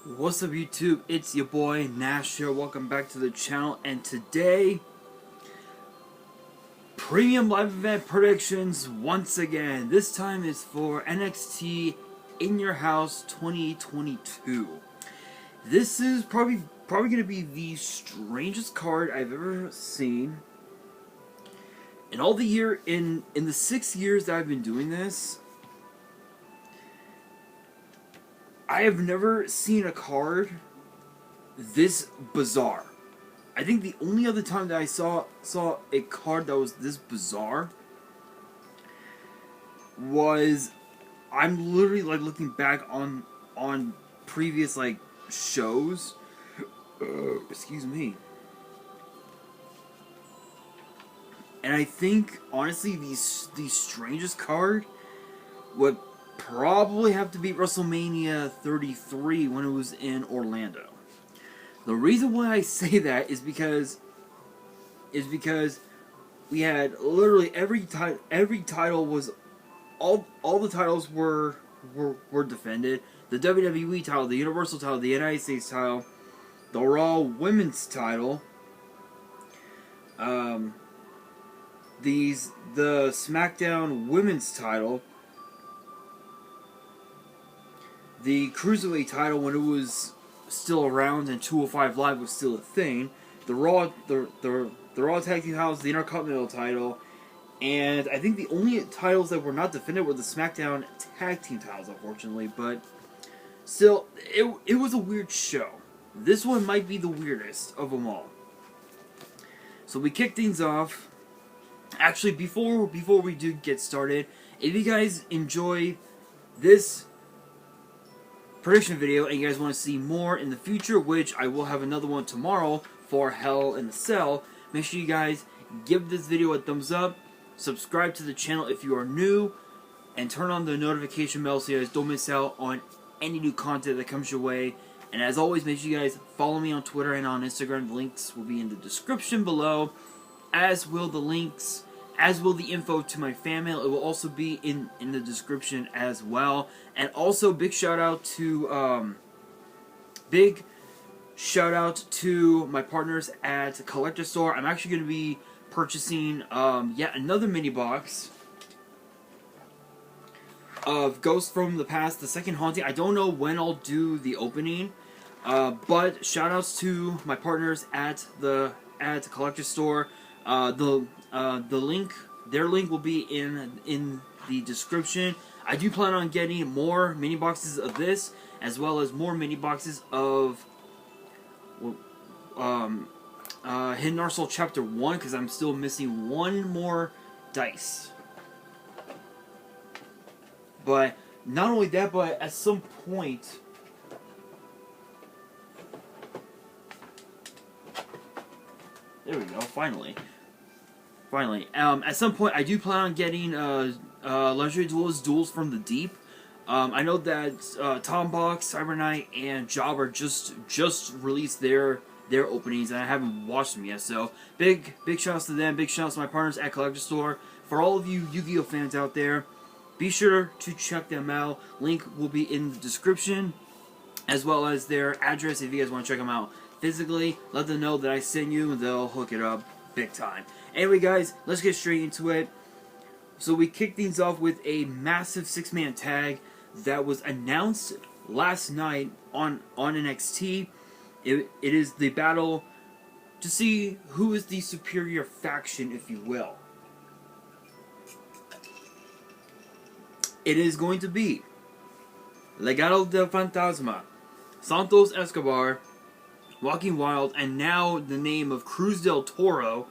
What's up YouTube, it's your boy Nash here, welcome back to the channel, and today, premium live event predictions once again. This time is for NXT In Your House 2022. This is probably going to be the strangest card I've ever seen. In all the in the 6 years that I've been doing this, I have never seen a card this bizarre. I think the only other time that I saw a card that was this bizarre was, I'm literally like looking back on previous like shows. Excuse me. And I think honestly the strangest card would probably have to be WrestleMania 33 when it was in Orlando. The reason why I say that is because we had literally every title was all the titles were defended. The WWE title, the Universal title, the United States title, the Raw Women's title, the SmackDown Women's title, the Cruiserweight title when it was still around and 205 Live was still a thing, the Raw Tag Team Titles, the Intercontinental title, and I think the only titles that were not defended were the SmackDown Tag Team Titles, unfortunately. But still, it was a weird show. This one might be the weirdest of them all. So we kick things off. Actually, before we do get started, if you guys enjoy this prediction video and you guys want to see more in the future, which I will have another one tomorrow for Hell in a Cell, make sure you guys give this video a thumbs up, subscribe to the channel if you are new, and turn on the notification bell so you guys don't miss out on any new content that comes your way. And as always, make sure you guys follow me on Twitter and on Instagram. The links will be in the description below, as will the info to my fan mail. It will also be in the description as well. And also, big shout out to my partners at Collector Store. I'm actually going to be purchasing yet another mini box of Ghosts from the Past, the second haunting. I don't know when I'll do the opening, but shout outs to my partners at the Collector Store. Their link will be in the description. I do plan on getting more mini boxes of this, as well as more mini boxes of Hidden Arsenal Chapter 1, because I'm still missing one more dice. But not only that, but at some point, there we go, finally. At some point, I do plan on getting Legendary Duels from the Deep. I know that Tom Box, Cyber Knight, and Jobber just released their openings, and I haven't watched them yet. So big shouts to them. Big shouts to my partners at Collector Store. For all of you Yu-Gi-Oh fans out there, be sure to check them out. Link will be in the description, as well as their address if you guys want to check them out physically. Let them know that I sent you, and they'll hook it up big time. Anyway, guys, let's get straight into it. So we kick things off with a massive 6-man tag that was announced last night on NXT. It is the battle to see who is the superior faction, if you will. It is going to be Legado Del Fantasma, Santos Escobar, Walking Wild, and now the name of Cruz del Toro.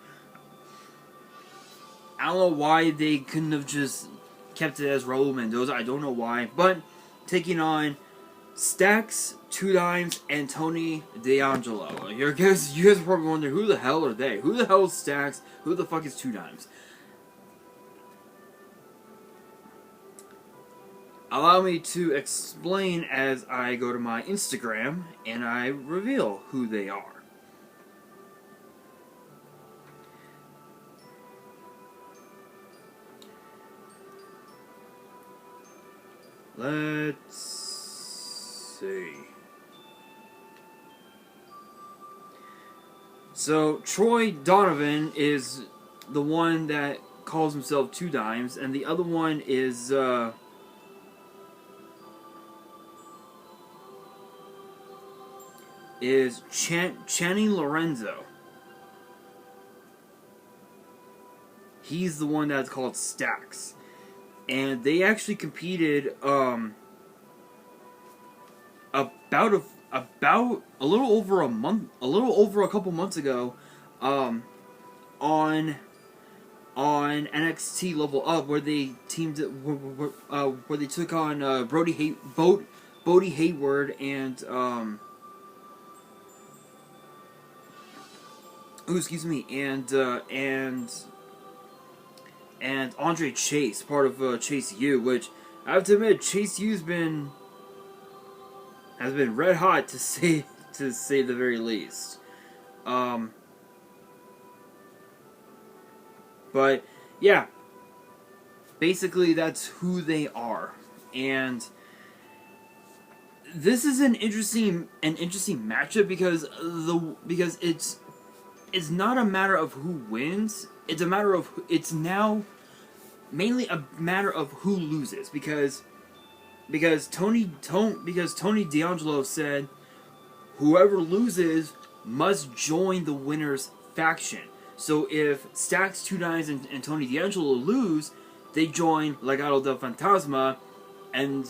I don't know why they couldn't have just kept it as Raul Mendoza. I don't know why. But taking on Stacks, Two Dimes, and Tony Deangelo. You guys are probably wondering, who the hell are they? Who the hell is Stacks? Who the fuck is Two Dimes? Allow me to explain as I go to my Instagram and I reveal who they are. Let's see. So Troy Donovan is the one that calls himself Two Dimes, and the other one is Channing Lorenzo. He's the one that's called Stacks, and they actually competed about a little over a couple months ago, on NXT Level Up, where they where they took on Bodie Hayward and and Andre Chase, part of Chase U, which I have to admit, Chase U's has been red hot to say the very least. But yeah, basically that's who they are, and this is an interesting matchup because it's not a matter of who wins. It's now mainly a matter of who loses because Tony Deangelo said whoever loses must join the winner's faction. So if Stacks, Two Dimes, and Tony Deangelo lose, they join Legado Del Fantasma, and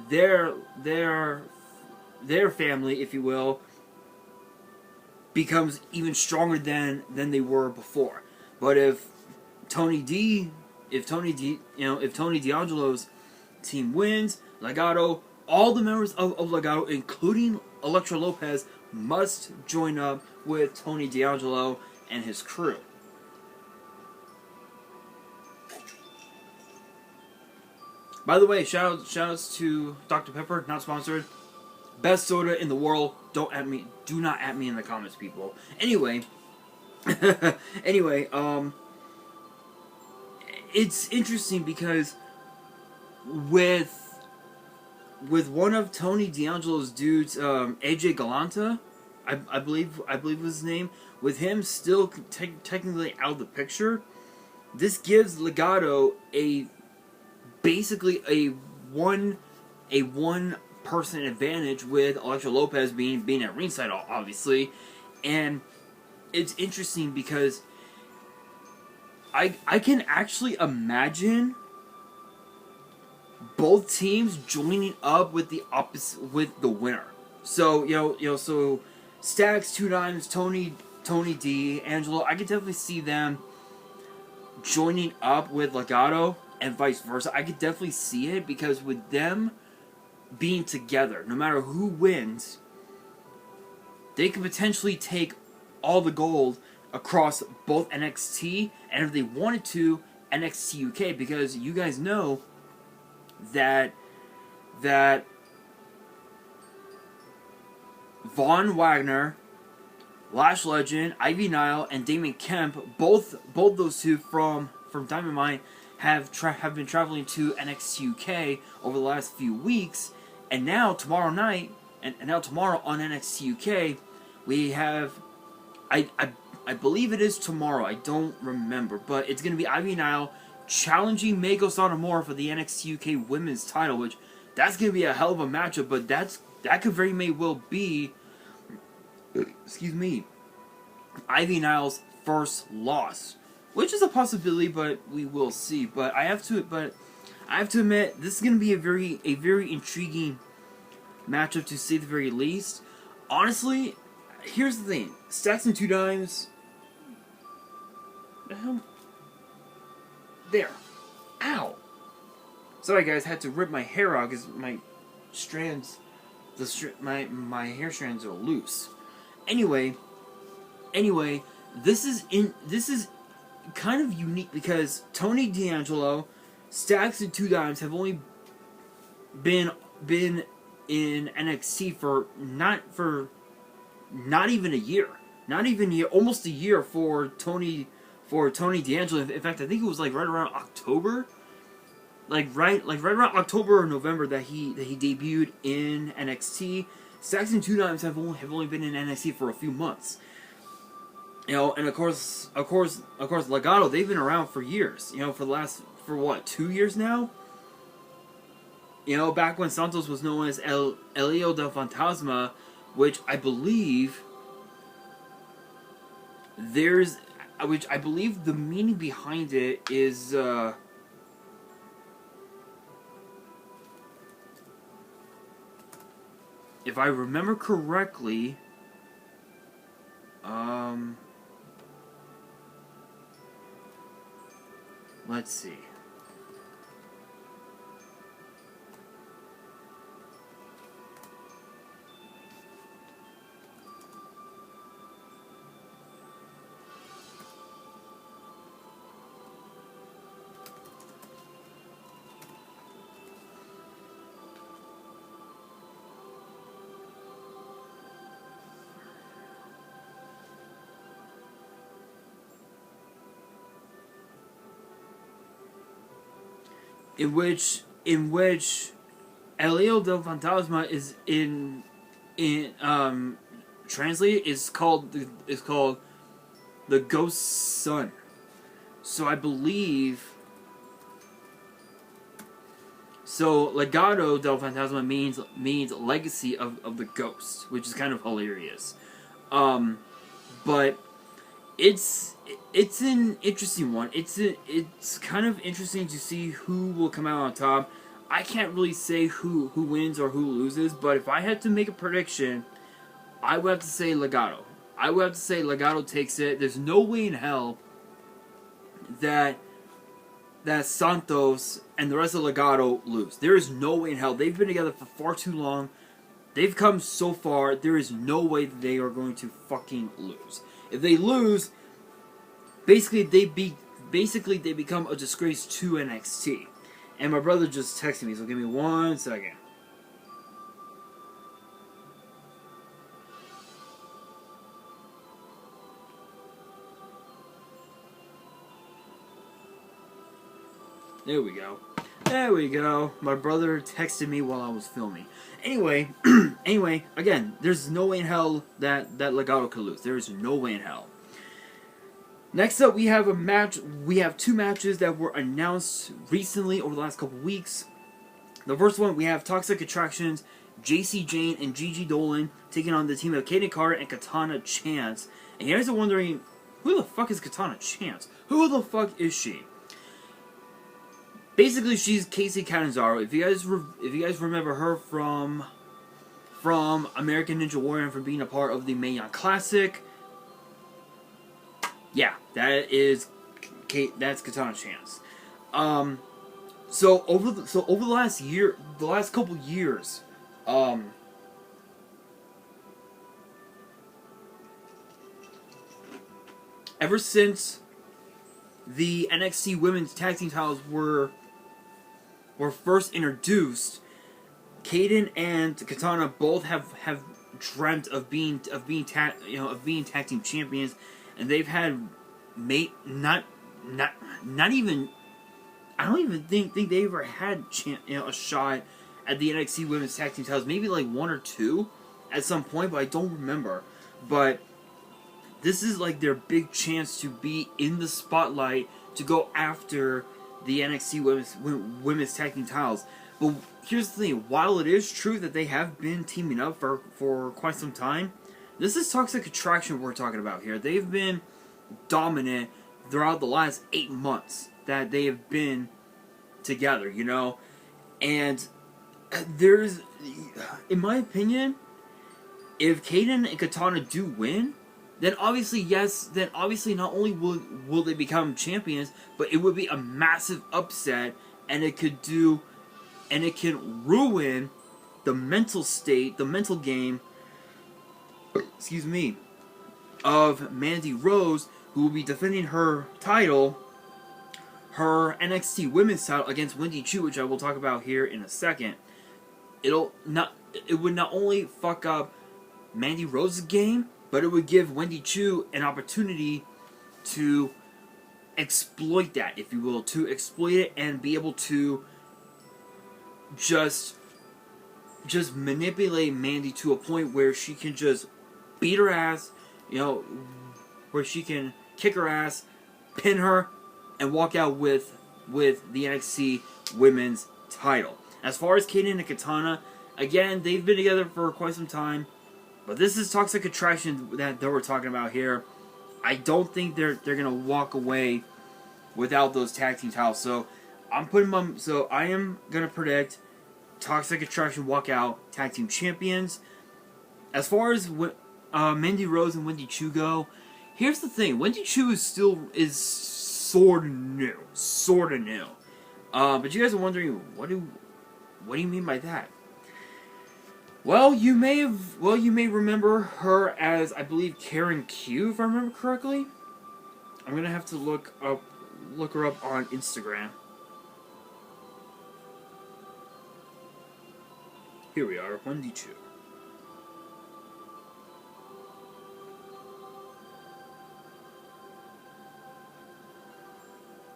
their family, if you will, becomes even stronger than they were before. But if Tony Deangelo's team wins, Legato, all the members of Legato, including Elektra Lopez, must join up with Tony Deangelo and his crew. By the way, shoutouts to Dr. Pepper, not sponsored. Best soda in the world. Do not at me in the comments, people. Anyway, it's interesting because with one of Tony Deangelo's dudes, AJ Galanta, I believe was his name, with him still technically out of the picture, this gives Legato basically a one person advantage, with Elektra Lopez being at ringside, obviously. And it's interesting because I can actually imagine both teams joining up with the winner. So so Stacks, Two Dimes, Tony D, Angelo, I could definitely see them joining up with Legato and vice versa. I could definitely see it, because with them being together, no matter who wins, they could potentially take all the gold across both NXT, and if they wanted to, NXT UK, because you guys know that Von Wagner, Lash Legend, Ivy Nile, and Damon Kemp, both those two from Diamond Mine, have been traveling to NXT UK over the last few weeks, and now tomorrow night, and now tomorrow on NXT UK, we have, I believe it is tomorrow, I don't remember, but it's going to be Ivy Nile challenging Meiko Satomura for the NXT UK Women's title, which that's going to be a hell of a matchup, but that could very may well be, excuse me, Ivy Nile's first loss, which is a possibility, but we will see. But I have to admit, this is going to be a very intriguing matchup, to say the very least. Honestly, here's the thing: Stacks and Two Dimes. The hell? There. Ow. Sorry, guys. Had to rip my hair out because my strands, my hair strands are loose. Anyway, this is kind of unique because Tony Deangelo, Stacks, and Two Dimes have only been in NXT for not even a year, almost a year for Tony Deangelo. In fact, I think it was like right around October, right around October or November that he debuted in NXT. Saxon 2 Dimes have only been in NXT for a few months. You know, and of course, Legato, they've been around for years. You know, for what, 2 years now? You know, back when Santos was known as Legado Del Fantasma, which I believe the meaning behind it is, if I remember correctly, let's see. In which Legado del Fantasma is translated is called the Ghost Son. So I believe, so Legado del Fantasma means legacy of the ghost, which is kind of hilarious. But it's an interesting one. It's kind of interesting to see who will come out on top. I can't really say who wins or who loses, but if I had to make a prediction, I would have to say Legato. I would have to say Legato takes it. There's no way in hell that Santos and the rest of Legato lose. There is no way in hell. They've been together for far too long. They've come so far. There is no way that they are going to fucking lose. If they lose, basically they become a disgrace to NXT. And my brother just texted me, so give me 1 second. There we go. There we go. My brother texted me while I was filming. Anyway, again, there's no way in hell that Legato could lose. There is no way in hell. Next up, we have a match. We have 2 matches that were announced recently over the last couple weeks. The first one, we have Toxic Attractions, JC Jane and Gigi Dolan taking on the team of Kaden Carter and Katana Chance. And you guys are wondering, who the fuck is Katana Chance? Who the fuck is she? Basically, she's Casey Catanzaro. If you guys remember her from American Ninja Warrior and from being a part of the Mae Young Classic, yeah, that's Katana Chance. So over the last couple years, ever since the NXT Women's Tag Team Titles were first introduced, Kaden and Katana both have dreamt of being tag team champions, and they've had not even, I don't even think they ever had a shot at the NXT Women's Tag Team Titles. Maybe like 1 or 2 at some point, but I don't remember. But this is like their big chance to be in the spotlight to go after the NXT Women's Tag Team Titles. But here's the thing: while it is true that they have been teaming up for quite some time, this is Toxic Attraction we're talking about here. They've been dominant throughout the last 8 months that they have been together, you know? And there's, in my opinion, if Kaden and Katana do win, then obviously, not only will they become champions, but it would be a massive upset, and it can ruin the mental state, the mental game, excuse me, of Mandy Rose, who will be defending her title, her NXT Women's title against Wendy Chu, which I will talk about here in a second. It would not only fuck up Mandy Rose's game, but it would give Wendy Chu an opportunity to exploit that, if you will, to exploit it and be able to just just manipulate Mandy to a point where she can just beat her ass, where she can kick her ass, pin her, and walk out with the NXT Women's title. As far as Kaden and Katana, again, they've been together for quite some time, but this is Toxic Attraction that we're talking about here. I don't think they're gonna walk away without those tag team titles. So I am gonna predict Toxic Attraction walk out tag team champions. As far as Mandy Rose and Wendy Chu go, here's the thing: Wendy Chu is sort of new. But you guys are wondering, what do you mean by that? Well, you may remember her as, I believe, Karen Q, if I remember correctly. I'm gonna have to look her up on Instagram. Here we are, Wendy Chu.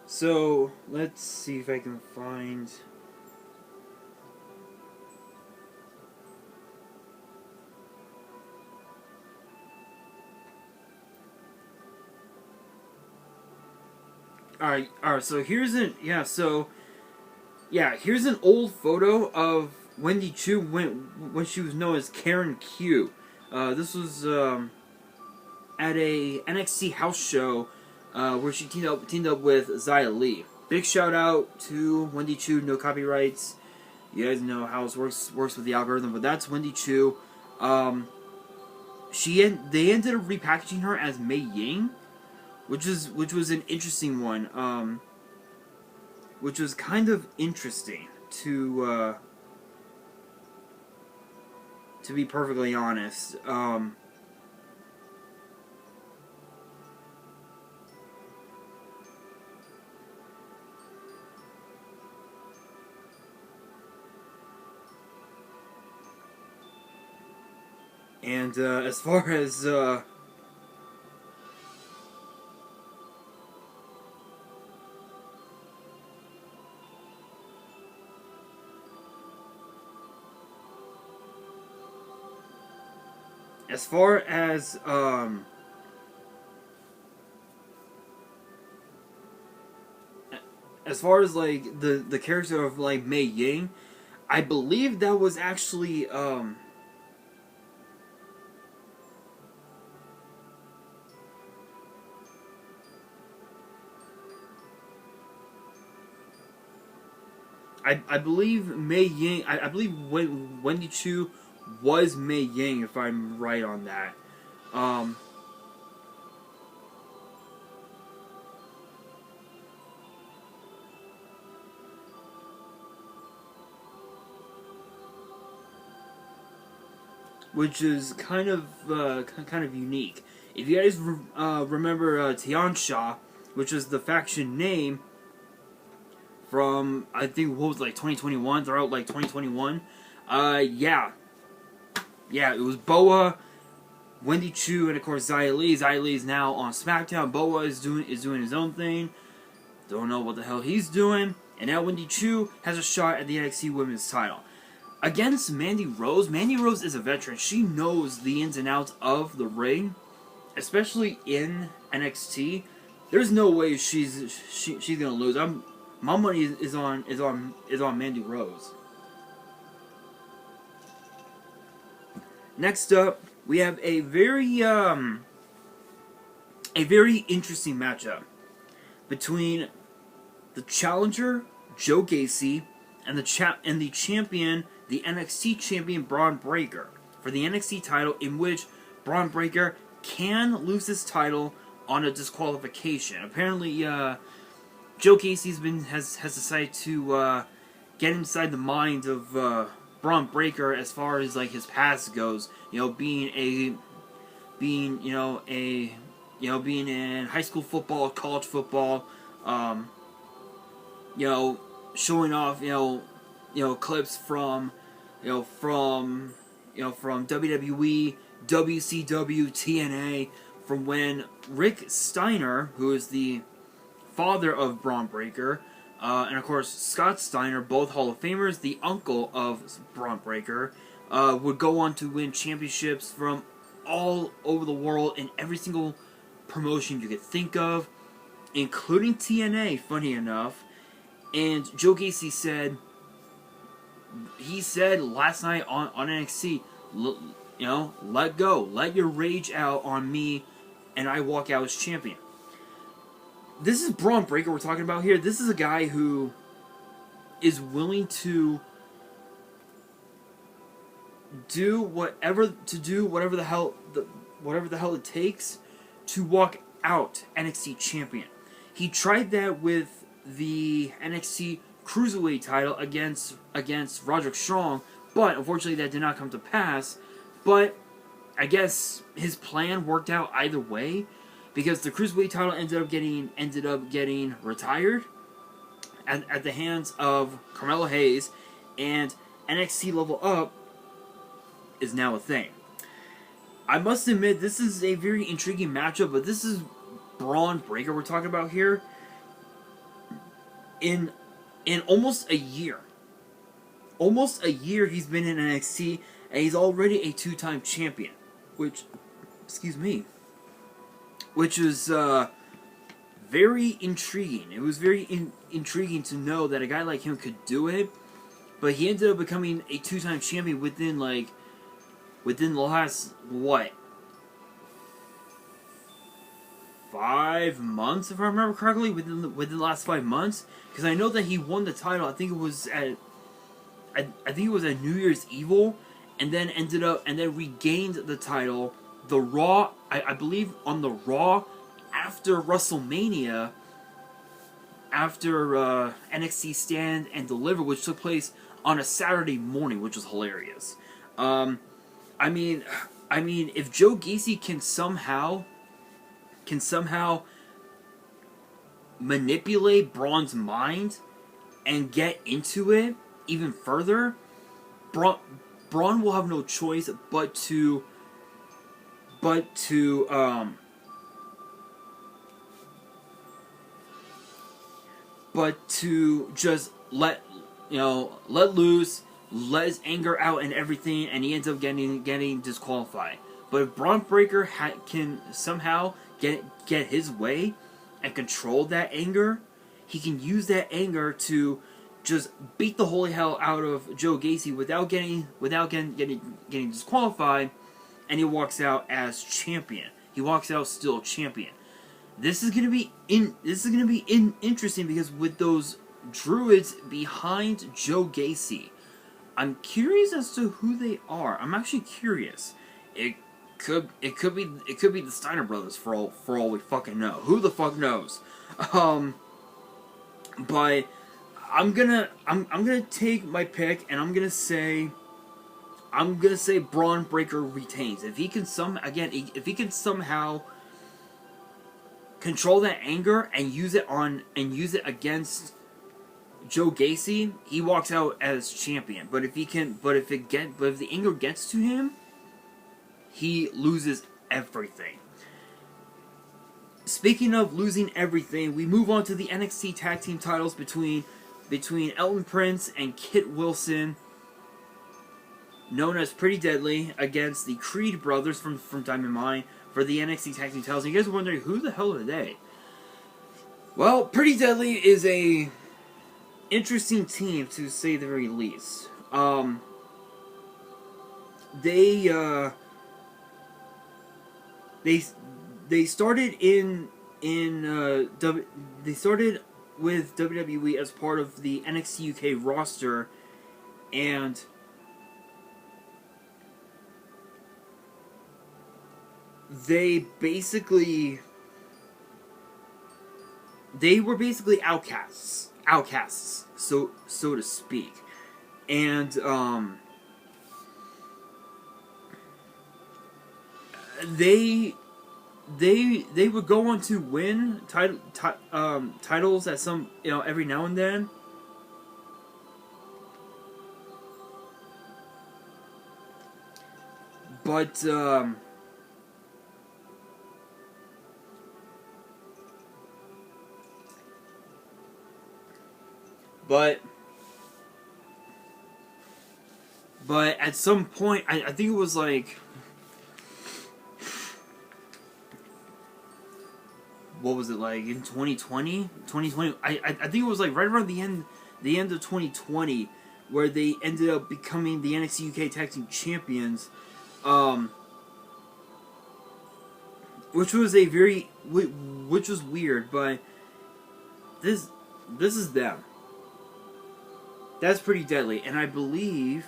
So, let's see if I can find... Alright, so here's here's an old photo of Wendy Chu when she was known as Karen Q. This was at a NXT house show where she teamed up with Xia Li. Big shout out to Wendy Chu, no copyrights. You guys know how it works with the algorithm, but that's Wendy Chu. They ended up repackaging her as Mei Ying, which was an interesting one. Which was kind of interesting to be perfectly honest. And as far as like the character of like Mei Ying, I believe that was actually I believe Mei Ying. I believe Wendy Chu was Mei Ying, if I'm right on that. Which is kind of unique. If you guys remember Tiansha, which is the faction name from, I think, what was it, like 2021, throughout like 2021. Yeah, it was Boa, Wendy Chu, and of course Xia Li. Xia Li is now on SmackDown. Boa is doing his own thing. Don't know what the hell he's doing. And now Wendy Chu has a shot at the NXT Women's title against Mandy Rose. Mandy Rose is a veteran. She knows the ins and outs of the ring, especially in NXT. There's no way she's gonna lose. My money is on Mandy Rose. Next up, we have a very interesting matchup between the challenger Joe Gacy and the champion, the NXT champion Bron Breakker, for the NXT title, in which Bron Breakker can lose his title on a disqualification. Apparently, Joe Gacy has decided to get inside the mind of Bron Breakker as far as like his past goes. Being in high school football, college football, showing off clips from WWE, WCW, TNA, from when Rick Steiner, who is the father of Bron Breakker, and of course Scott Steiner, both Hall of Famers, the uncle of Bron Breakker, would go on to win championships from all over the world in every single promotion you could think of, including TNA, funny enough. And Joe Gacy said, last night on NXT, let go, let your rage out on me, and I walk out as champion. This is Bron Breakker we're talking about here. This is a guy who is willing to do whatever the hell it takes to walk out NXT champion. He tried that with the NXT Cruiserweight title against Roderick Strong, but unfortunately that did not come to pass. But I guess his plan worked out either way, because the Cruiserweight title ended up getting retired at the hands of Carmelo Hayes, and NXT Level Up is now a thing. I must admit, this is a very intriguing matchup, but this is Bron Breakker we're talking about here. In almost a year he's been in NXT, and he's already a 2-time champion, which is very intriguing. It was very intriguing to know that a guy like him could do it, but he ended up becoming a 2-time champion within the last, 5 months, if I remember correctly, within the last 5 months, because I know that he won the title. I think it was at New Year's Evil, and then regained the title, the Raw, I believe on the Raw after WrestleMania, after NXT Stand and Deliver, which took place on a Saturday morning, which was hilarious. I mean, if Joe Gacy can somehow manipulate Bron's mind and get into it even further, Bron will have no choice but to just let loose, let his anger out and everything, and he ends up getting disqualified. But if Bron Breakker can somehow get his way and control that anger, he can use that anger to just beat the holy hell out of Joe Gacy without getting disqualified, and he walks out as champion. He walks out still champion. This is gonna be interesting, because with those druids behind Joe Gacy, I'm curious as to who they are. I'm actually curious. It could be the Steiner brothers for all we fucking know. Who the fuck knows? But I'm gonna take my pick, and I'm gonna say Bron Breakker retains. If he can somehow control that anger and use it against Joe Gacy, he walks out as champion. But if the anger gets to him, he loses everything. Speaking of losing everything, we move on to the NXT Tag Team Titles between Elton Prince and Kit Wilson, known as Pretty Deadly, against the Creed brothers from Diamond Mine for the NXT Tag Team Titles. And you guys are wondering, who the hell are they? Well, Pretty Deadly is a interesting team, to say the very least. They started they started with WWE as part of the NXT UK roster, and they were basically outcasts, so to speak, and they would go on to win titles at some, every now and then. But but at some point, I think it was like, what was it, like in 2020? I think it was like right around the end of 2020, where they ended up becoming the NXT UK Tag Team Champions, which was which was weird, but this is them. That's Pretty Deadly, and I believe.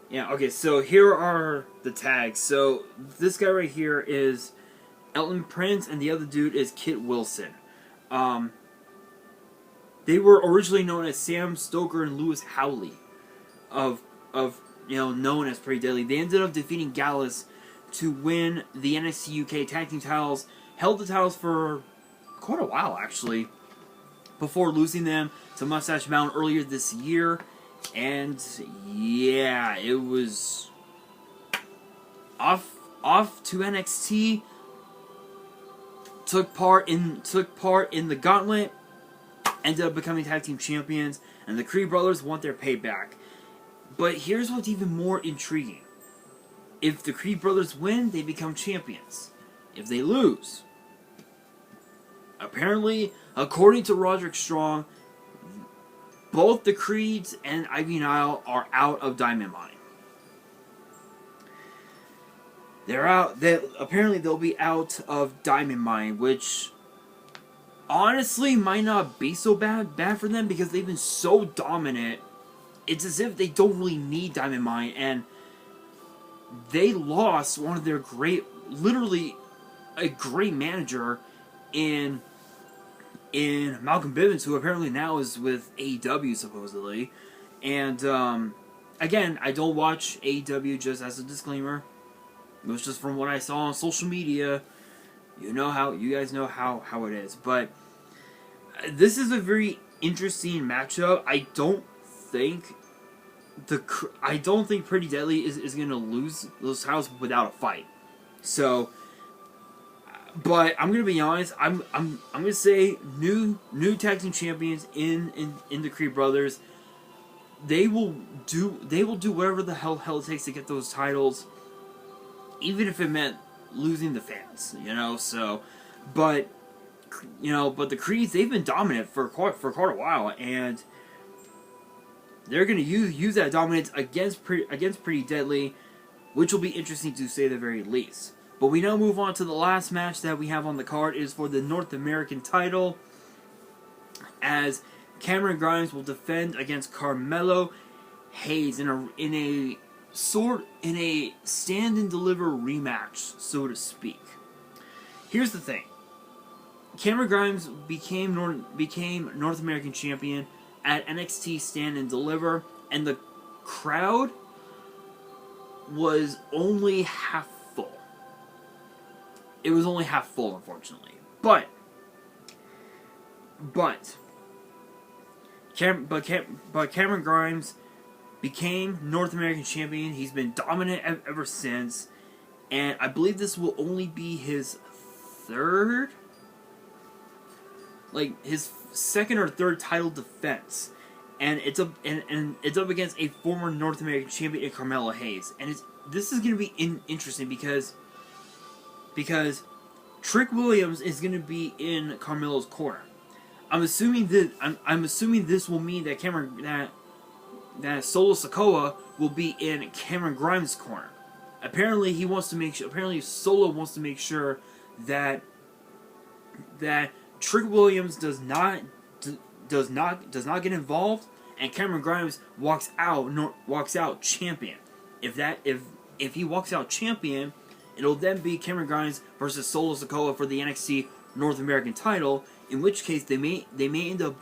Yeah, okay, so here are the tags. So this guy right here is Elton Prince, and the other dude is Kit Wilson. They were originally known as Sam Stoker and Lewis Howley, known as Pretty Deadly. They ended up defeating Gallus to win the NXT UK Tag Team Titles. Held the titles for quite a while, actually, before losing them to Mustache Mountain earlier this year. And yeah, it was off to NXT. Took part in the Gauntlet. Ended up becoming tag team champions, and the Creed brothers want their payback. But here's what's even more intriguing: if the Creed brothers win, they become champions. If they lose, apparently, according to Roderick Strong, both the Creeds and Ivy Nile are out of Diamond Mine. They're out. Apparently, they'll be out of Diamond Mine, which honestly might not be so bad for them, because they've been so dominant. It's as if they don't really need Diamond Mine, and they lost one of their literally a great manager in Malcolm Bivens, who apparently now is with AEW, supposedly. And again, I don't watch AEW, just as a disclaimer. It was just from what I saw on social media. You guys know how it is. But this is a very interesting matchup. I don't think Pretty Deadly is going to lose those titles without a fight. So, but I'm going to be honest. I'm going to say new tag team champions in the Creed brothers. They will do whatever the hell it takes to get those titles, even if it meant losing the fans, So, but the Creeds, they've been dominant for quite a while, and they're going to use that dominance against Pretty Deadly, which will be interesting to say the very least. But we now move on to the last match that we have on the card. It is for the North American title, as Cameron Grimes will defend against Carmelo Hayes in a stand and deliver rematch, so to speak. Here's the thing: Cameron Grimes became North American champion at NXT Stand and Deliver, and the crowd was only half full. It was only half full, unfortunately. But Cameron Grimes became North American champion. He's been dominant ever since, and I believe this will only be his his second or third title defense, and it's up against a former North American champion in Carmelo Hayes, and this is going to be interesting because Trick Williams is going to be in Carmelo's corner. I'm assuming this will mean that that Solo Sikoa will be in Cameron Grimes' corner. Apparently, Solo wants to make sure that Trick Williams does not get involved, and Cameron Grimes walks out champion. If he walks out champion, it'll then be Cameron Grimes versus Solo Sikoa for the NXT North American title. In which case, they may end up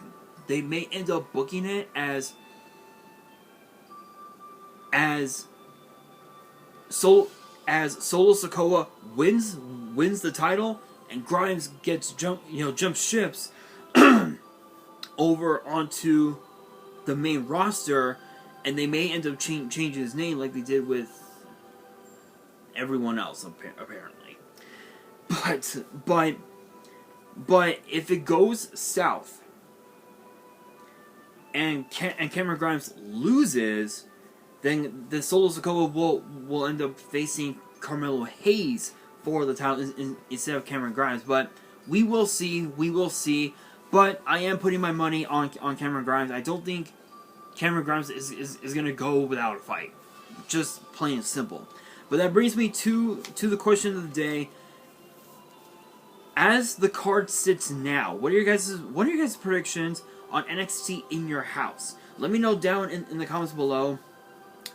booking it as Solo Sikoa wins the title, and Grimes jumps ships over onto the main roster, and they may end up changing his name like they did with everyone else, apparently. But But if it goes south and Cameron Grimes loses, then Solo Sikoa will end up facing Carmelo Hayes for the title instead of Cameron Grimes. But we will see. We will see. But I am putting my money on Cameron Grimes. I don't think Cameron Grimes is going to go without a fight. Just plain and simple. But that brings me to the question of the day. As the card sits now, what are your guys' predictions on NXT In Your House? Let me know down in the comments below.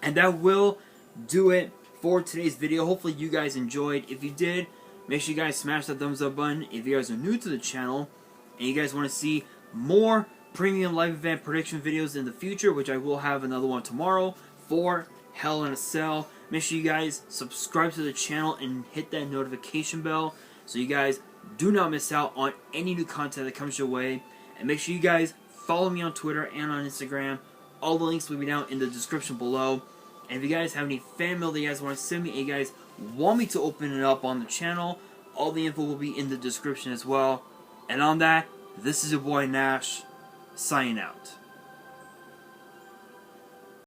And that will do it for today's video. Hopefully you guys enjoyed. If you did, make sure you guys smash that thumbs up button. If you guys are new to the channel and you guys want to see more premium live event prediction videos in the future, which I will have another one tomorrow for Hell in a Cell, make sure you guys subscribe to the channel and hit that notification bell so you guys do not miss out on any new content that comes your way. And make sure you guys follow me on Twitter and on Instagram. All the links will be down in the description below. And if you guys have any fan mail that you guys want to send me and you guys want me to open it up on the channel, all the info will be in the description as well. And on that, this is your boy Nash, signing out.